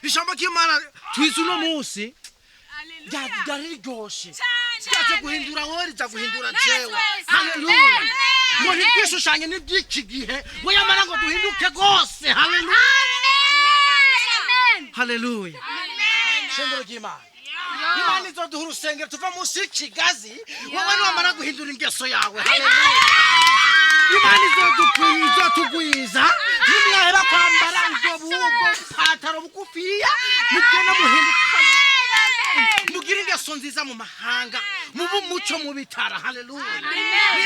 ijambo ry'Imana twize uno munsi ryari ryoshe ryaje guhindura wowe riza guhindura jewe. Haleluya. Ngo ntitwishushanye n'iby'iki gihe ngo yamara ngo duhinduke gose. Haleluya. Haleluya. Shengero ry'Imana. Imana izoduha urusengero tuva munsi y'ikigazi wowe niwamara guhindura ingeso yawe. Haleluya. Imana izotugwiza nimwahera kwambara ubwo pataro bugufiya mugenda muhinduka mugira ingeso nziza mu mahanga mubu muco mu bitara. Haleluya.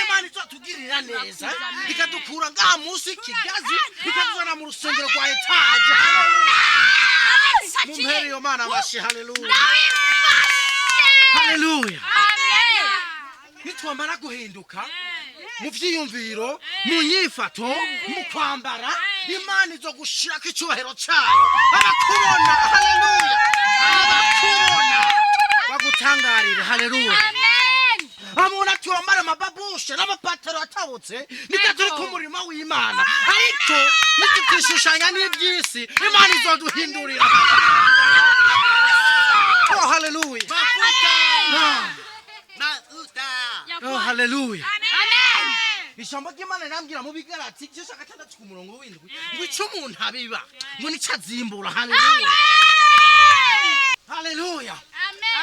Imana izotugirira neza ikadukura ngaha munsi y'ikigazi ikaduzana mu rusengero rwa etaje. Mumpere yo mana bashi. Haleluya. Haleluya. Nitwamara guhinduka mu vyiyumviro mu nyifato mu kwambara Imana izo gushirako icyubahiro cyayo abakubona. Haleluya. Abakubona bagutangarire. Haleluya. Amuna twambara amababushe n'amapataro atabutse nikaturi ku murimo w'Imana ariko nitwishushanya n'ibyisi Imana izoduhindurira. Oh haleluya. Oh haleluya. Ijambo ry'Imana rirambwira mu Bigalati igice cya 6 ku murongo w'indwi ngo icyo umuntu abiba ngo nicyo azimbura. Haleluya. Haleluya.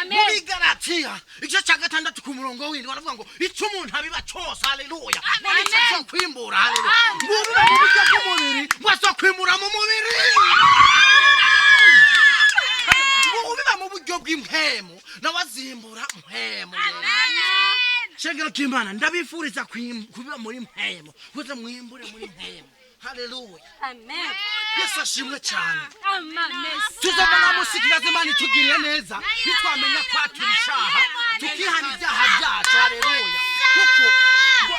Mu Bigalati igice cya 6 ku murongo w'indwi baravuga ngo icyo umuntu abiba cyose. Haleluya. ngo nicyo azokwimbura. Haleluya. ngo ubiba mu buryo bw'umubiri ngo azokwimura mu mubiri. ngo ubiba mu buryo bw'impemu nawe azimbura mpemu. Shengero ry'Imana ndabifuriza kubiba muri mpemu kuza mwimbure muri mpemu. Haleluya. Amen. Yesu ashimwe cyane. Amen. Tuzabona musikiraze Imana itugiriye neza nitwamenya kwaturishaha tukihana ibyaha byacu. Haleluya. Kuko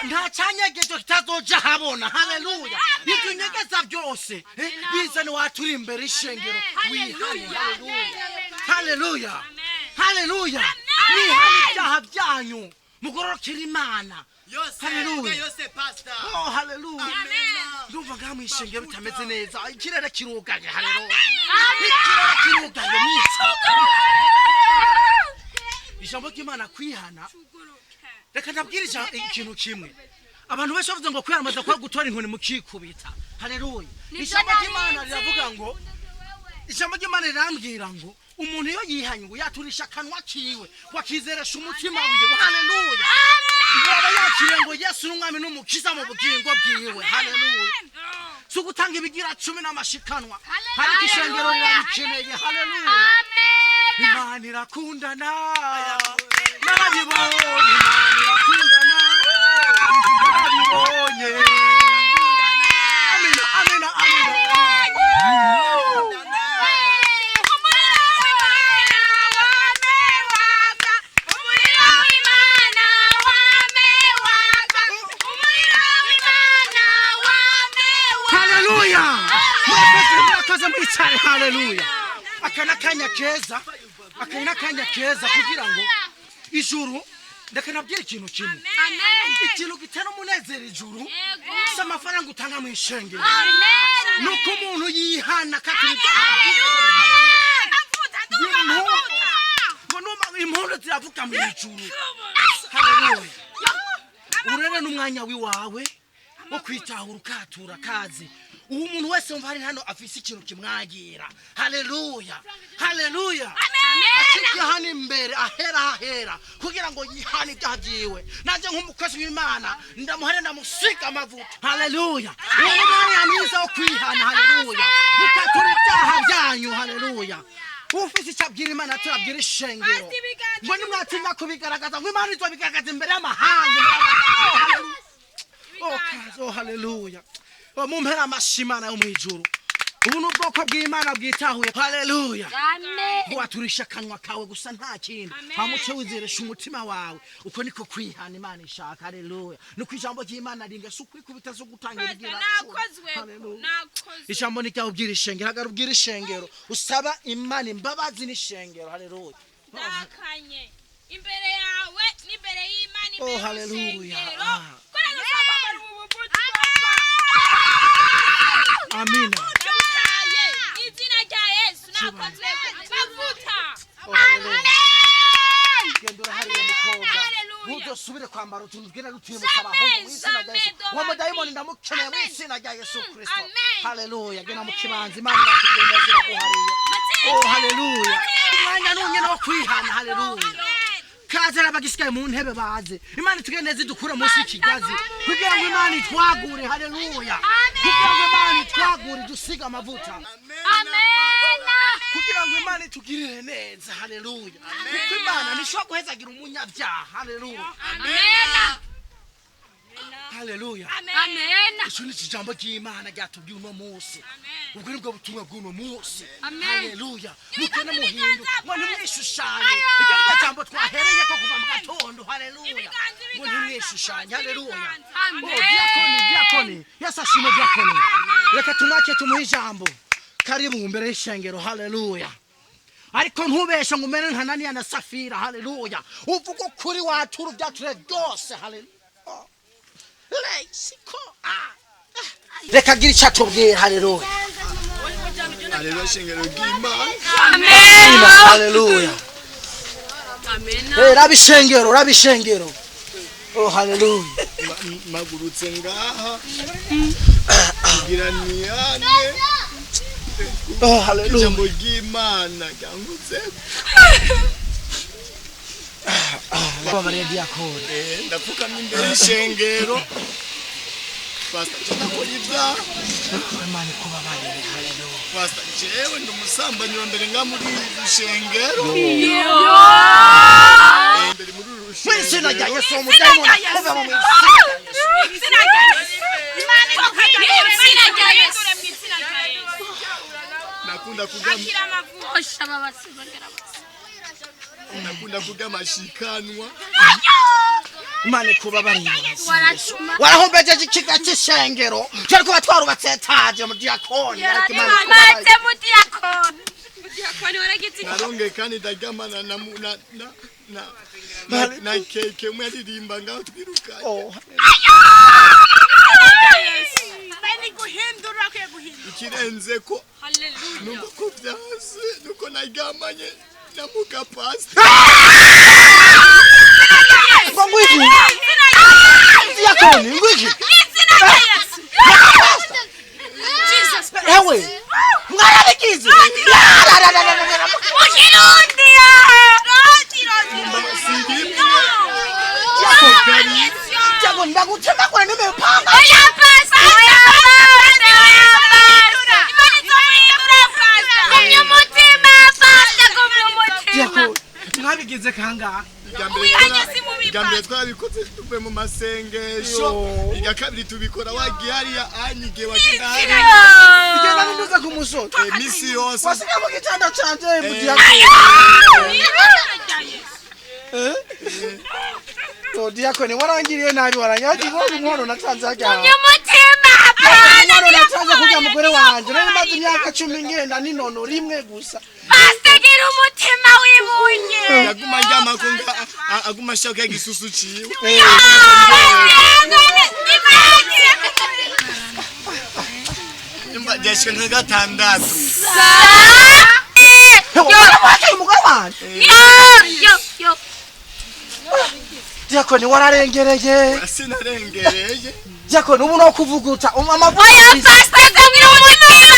nta cyanyegezo kitazoja habona. Haleluya. Itunyegeza byose bizane waturi imbere ishengero wihane. Haleluya. Haleluya. Haleluya. Nihana ibyaha byanyu mugororokera Imana. Haleluya. Yose pastor. Oh haleluya. Ndumva ngamu ishengero bitameze neza ikirere kirugaye. Haleluya. Ikirere kirugaye nisa. Ijambo ry'Imana kwihana reka ndabwirije ikintu kimwe abantu benshi bavuze ngo kwiyamaza kwa gutora inkoni mukikubita. Haleluya. Ijambo ry'Imana riravuga ngo ijambo ry'Imana rirambwira ngo umuntu iyo yihanye ngo yaturisha kanwa kiwe wakizeresha umutima wiwe. Haleluya. Ngaba yakire ngo Yesu n'umwami n'umukiza mu bugingo bwiwe. Haleluya. So gutanga ibigira 10 n'amashikanwa hari kishengero rirabikeneye. Haleluya. Imana irakundana. Narabibonye. Imana irakundana. Narabibonye. Amina. Amina. Amina. Haleluya. Akana kanya keza kugira ngo ijuru ndeka nabwira ikintu kimwe. Ikintu gitera umunezero ijuru s'amafaranga utanga mu ishengero. Nuko umuntu yihana katirika. Impundu ziravuga mu ijuru. Haleluya. Urebe n'umwanya wiwawe wo kwitahura ukatura kazi. Umuntu wese umva hari hano afise ikintu kimwagira. Haleluya. Haleluya. Ashike hano imbere ahera kugira ngo yihane ibyagiwe. Naje nk'umukozi w'Imana ndamuhare ndamusika amavuta. Haleluya. Umuntu yaniza kwihana. Haleluya. Ukatura ibyaha byanyu. Haleluya. Ufise icyabwira Imana turabwira ishengero. Ngo nimwatinda kubigaragaza ngo Imana izobigaragaza imbere y'amahanga. Oh kazo. Haleluya. Mumpera amashimana yo mwijuru. Ubu n'ubwoko bw'Imana bwitahuye. Haleluya. Amen. Waturisha kanwa kawe gusa nta kindi. Hamuce wizeresha umutima wawe. Uko niko kwihana Imana ishaka. Haleluya. Nuko ijambo ry'Imana ringa sukuri kubita zo gutangira igira. Nakozwe. Ijambo nikawubwira ishengero. Hagarubwira ishengero. Usaba Imana imbabazi n'ishengero. Haleluya. Nakanye imbere yawe n'imbere y'Imana Oh haleluya. Amina. Izina rya Yesu mwakoze amavuta. Gendura hariya mukobwa ntuzosubire kwambara utuntu twera rutibutsa abahungu mu izina rya Yesu uwo mudayimoni ndamukeneye mu izina rya Yesu Kristo. Haleluya. Gena mu kibanza Imana irakugendera kuhariye. Oh haleluya. Mwanya nonyene wo kwihana. Haleluya. Kaza abagisigaye mu ntebe baze Imana tugendeze dukura munsi ikigazi kugira ngo Imana itwagure. Haleluya. Kugira ngo Imana itwagure dusiga amavuta. Amen. Kugira ngo Imana itugirire neza. Haleluya. Kuko Imana nishobora guhezagira umunyabyaha. Haleluya. Amen. Haleluya. Amen. Icyo ni ijambo ry'Imana ryatubwiye uno munsi. Ubwo nibwo butumwa bw'uno munsi. Amen. Haleluya. Mukene muhindu ngo nimwishushanye. Icyo ni ijambo twahereye ko kuva mu gatondo. Haleluya. Ngo nimwishushanye. Haleluya. Diakoni. Yasashime diakoni. Reka tunake tumuhe ijambo. Karibu imbere y'ishengero. Haleluya. Ariko ntubeshe ngo umere nka Ananiya na Safira. Haleluya. Uvuga kuri watura byature byose. Haleluya. Reka gira icyo atubwira. Haleluya. Haleluya shengero ry'Imana. Amen. Haleluya. Amen. Rabishengero. Oh haleluya. Magurutse ngaha. Kugira niyane. Oh haleluya. Ijambo ry'Imana ryangutse. Baba diakoni. Ndapfukamye imbere y'ishengero. Pastor ndakora ibyaha. Imana kubabarire. Haleluya. Pastor jewe ndi umusambanyi wa mbere nga muri ishengero. Mbere muri Mwizina rushengero. rya Yesu umudayimoni kuva mu mwizina. Nakunda kuga amashikanwa. Imana kubabarire. Warahombeje ikiga cy'ishengero. Cyari kuba twarubatse etaje mu diakoni. Ariko Imana kubabarire. Naronge kandi ndagamana na keke mwe aririmba ngaho twirukanye. Oh. Ikirenze ko numva ko byase nuko nagamanye na muka pastor. Ngwiki. Diakoni ngwiki. Ewe. Mwarabikize. Jago ndagutema kwa nimepanga. Mwabigize kanga. Igambere twabikoze tuve mu masengesho. Igakabiri tubikora wagiye hariya anyige wagenda hariya. Igenda nduza ku musoto. Misi yose. Wasiga mu gitanda canje mu diakoni. To diakoni warangiriye nabi waranyaje ngo inkono natanze ajya. Inkono natanze kujya mugore wanje. Nari maze imyaka 10 ngenda ninono rimwe gusa. Pastegera umutima wibunye. Yaguma njama konga aguma shaka igisusu ciwe. Nimba jashwe ngatandatu. Yo. Diakoni wararengereye. Sinarengereye. Diakoni ubu no kuvuguta amavuta. Oya pastegera umutima.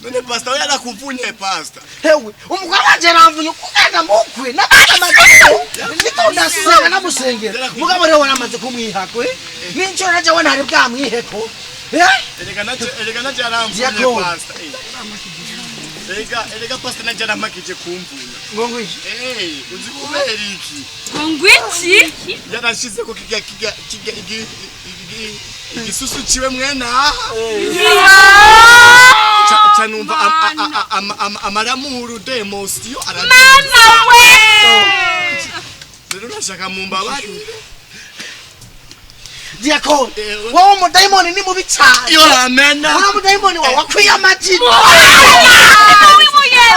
None pastor yarakuvunye pastor. Hewe umugore wanje ramvunye kugenda mukwe nabata magero. Niko ndasenga namusengera. Mugabo rero waramaze kumwihakwe. Nincho naje wona hari bwamwiheko. Erega naje aramvunye pastor. Erega pastor naje aramakije kumvuna. Ngongwi. Uzi kubera iki? Ngwiki? Yarashize ko igisusu ciwe mwena aha. Chanumva amaramuru demostio arabizi. Mama we. Rero nashaka mumbabari. Diakoni. Wowe umudaimoni ni mubi cyane. Yo amena. Wowe umudaimoni wakwiye amajini.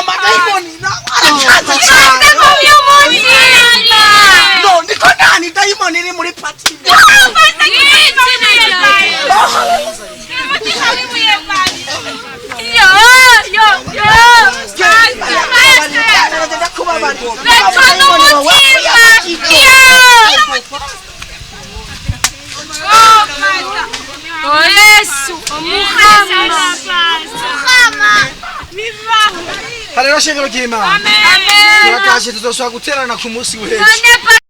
Umudaimoni na arakaza cyane. No, ndiko nani daimoni iri muri party. Haleluya shengero ry'Imana. Amen. Turatashye tuzosubira guterana ku munsi w'ejo. None